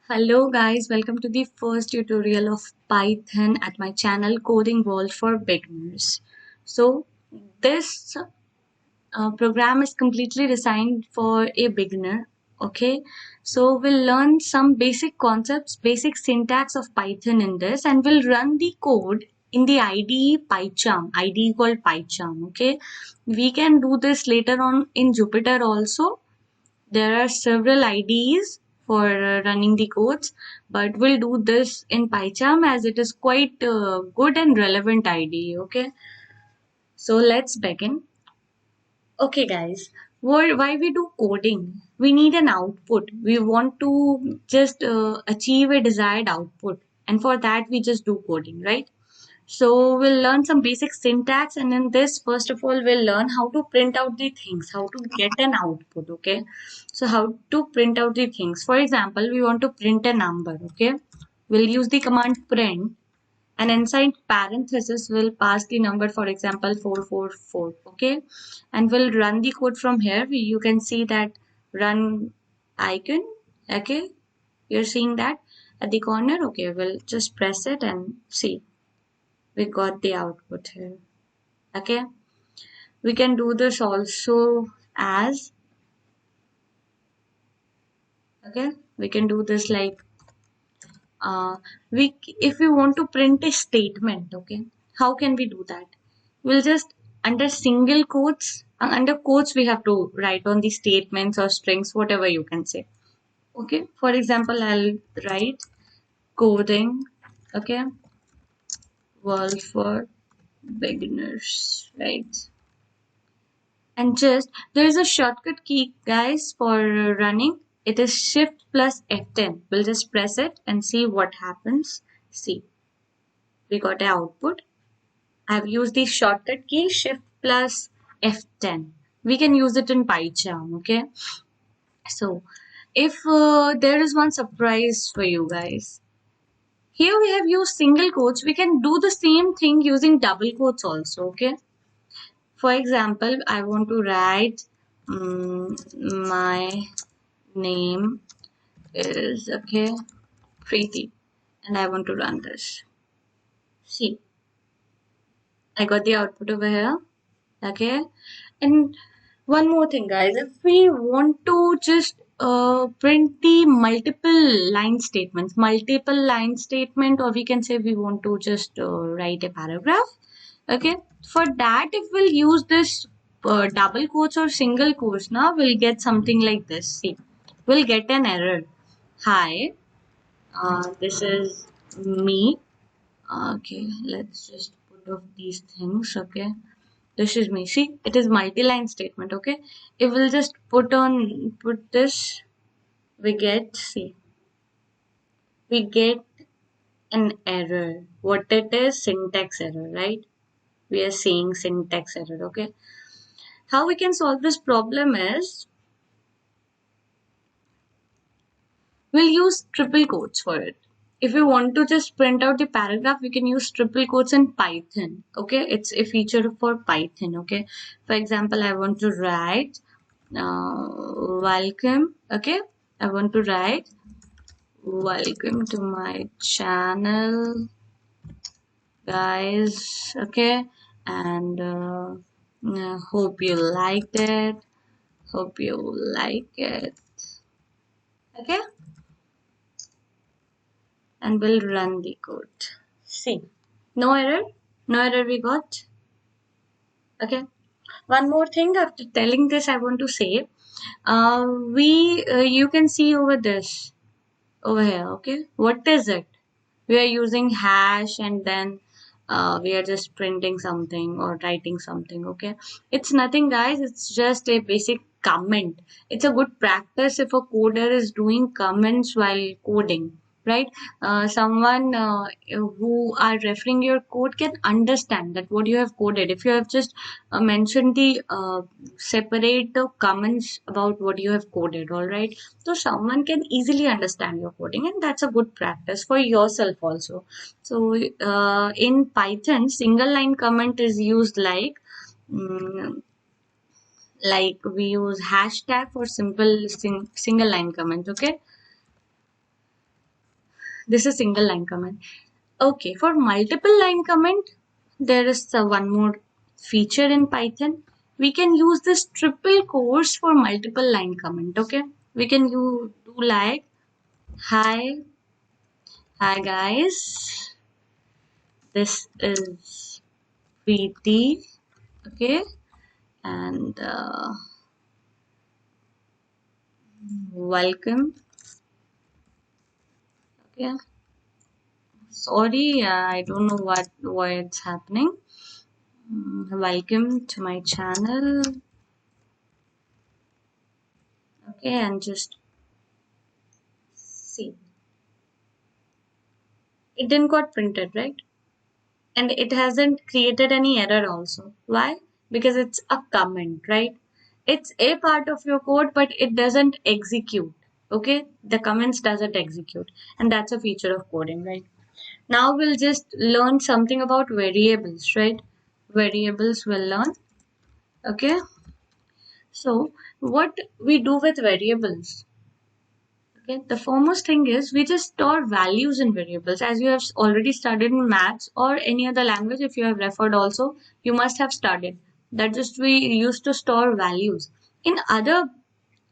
Hello guys, welcome to the first tutorial of Python at my channel Coding World for Beginners. So this program is completely designed for a beginner. Okay, so we'll learn some basic concepts, basic syntax of Python in this, and we'll run the code in the IDE PyCharm, IDE called PyCharm. Okay, we can do this later on in Jupyter also. There are several IDEs for running the codes, but we'll do this in PyCharm as it is quite good and relevant IDE. Okay, so let's begin. Okay, guys, why we do coding? We need an output. We want to just achieve a desired output, and for that we just do coding, right? So we'll learn some basic syntax, and in this, first of all, we'll learn how to print out the things, how to get an output. Okay, so how to print out the things. For example, we want to print a number. Okay, we'll use the command print, and inside parenthesis we'll pass the number, for example 444. Okay, and we'll run the code from here. You can see that run icon. Okay, you're seeing that at the corner. Okay, we'll just press it and see we got the output here. Okay, we can do this also as, okay, we can do this like we if we want to print a statement. Okay, how can we do that? We'll just under single quotes, under quotes we have to write on the statements or strings, whatever you can say. Okay, for example, I'll write coding, okay, world for beginners, right? And just there is a shortcut key, guys, for running. It is shift plus F10. We'll just press it and see what happens. See, we got an output. I've used the shortcut key shift plus F10. We can use it in PyCharm. Okay, so if there is one surprise for you guys, here we have used single quotes. We can do the same thing using double quotes also. Okay, for example, I want to write my name is, okay, Preeti, and I want to run this. See, I got the output over here. Okay, and one more thing, guys, if we want to just print the multiple line statement, or we can say we want to just write a paragraph. Okay, for that, if we'll use this double quotes or single quotes, now we'll get something like this. See, we'll get an error. Hi, this is me. Okay, let's just put off these things. Okay, this is me. See, it is multi-line statement. Okay, if we'll just put this, we get, see, we get an error. What it is? Syntax error, right? We are seeing syntax error. Okay, how we can solve this problem is we'll use triple quotes for it. If we want to just print out the paragraph, we can use triple quotes in Python. Okay, it's a feature for Python. Okay, for example, I want to write welcome. Okay, I want to write welcome to my channel, guys. Okay, and hope you liked it. Hope you like it. Okay, and we'll run the code. See, no error, no error we got. Okay, one more thing after telling this, I want to say, you can see over this, over here. Okay, what is it? We are using hash, and then we are just printing something or writing something. Okay, it's nothing, guys, it's just a basic comment. It's a good practice if a coder is doing comments while coding, right? Someone who are referring your code can understand that what you have coded. If you have just mentioned the separate comments about what you have coded, all right, so someone can easily understand your coding, and that's a good practice for yourself also. So in Python, single line comment is used mm, like we use hashtag for simple single line comment. Okay, This is single line comment. Okay, for multiple line comment, there is one more feature in Python. We can use this triple quotes for multiple line comment. Okay, we can do like hi, hi guys. This is Preeti. Okay, and welcome. Okay, sorry, I don't know why it's happening. Welcome to my channel. Okay, and just see. It didn't got printed, right? And it hasn't created any error also. Why? Because it's a comment, right? It's a part of your code, but it doesn't execute. Okay, the comments doesn't execute, and that's a feature of coding, right? Now we'll just learn something about variables, right? Variables we'll learn. Okay, so what we do with variables? Okay, the foremost thing is we just store values in variables. As you have already studied in maths or any other language, if you have referred also, you must have studied that just we used to store values. In other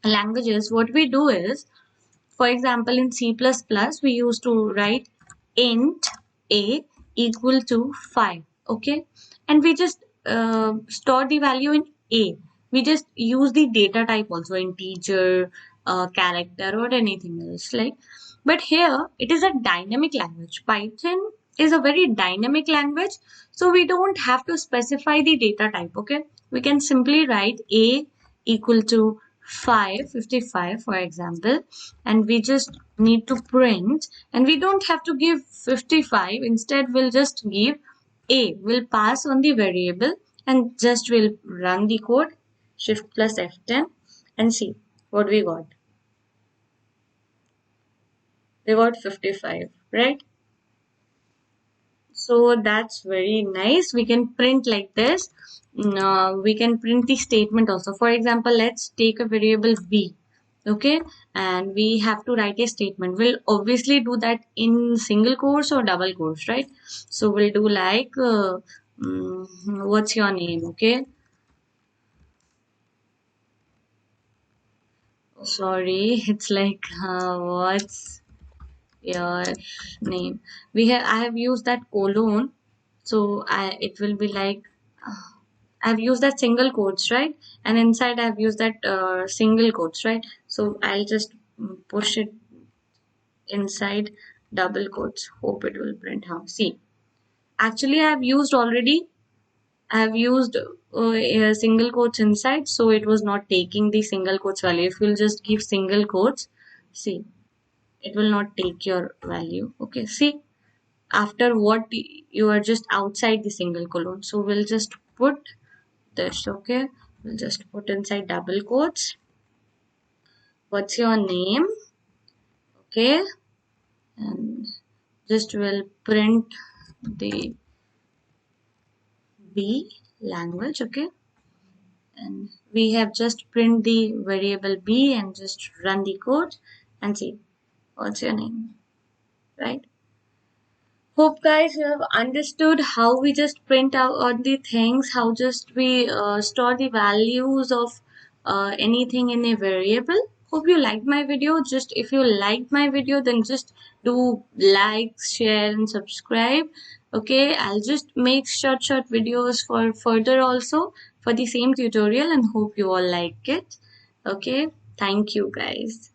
languages, what we do is, for example, in C++, we used to write int a equal to 5. Okay, and we just store the value in a. We just use the data type also, integer, character, or anything else. Like, but here it is a dynamic language. Python is a very dynamic language, so we don't have to specify the data type. Okay, we can simply write a equal to 55 for example, and we just need to print, and we don't have to give 55. Instead we'll just give a, we'll pass on the variable, and just we'll run the code, shift plus F10, and see what we got. We got 55, right? So that's very nice. We can print like this. We can print the statement also. For example, let's take a variable b. Okay, and we have to write a statement. We'll obviously do that in single quotes or double quotes, right? So we'll do like, what's your name? Okay, sorry, it's like, what's your name? I have used that colon, so it will be like, I've used that single quotes, right? And inside I've used that single quotes, right? So I'll just push it inside double quotes. Hope it will print out. See, actually I've used already. I've used a single quotes inside, so it was not taking the single quotes value. If you'll just give single quotes, see, it will not take your value. Okay, see, after what you are just outside the single colon. So we'll just put this. Okay, we'll just put inside double quotes, what's your name? Okay, and just will print the b language. Okay, and we have just print the variable b and just run the code and see what's your name, right? Hope guys you have understood how we just print out all the things, how just we store the values of anything in a variable. Hope you liked my video. Just if you liked my video, then just do like, share, and subscribe. Okay, I'll just make short videos for further also for the same tutorial, and hope you all like it. Okay, thank you guys.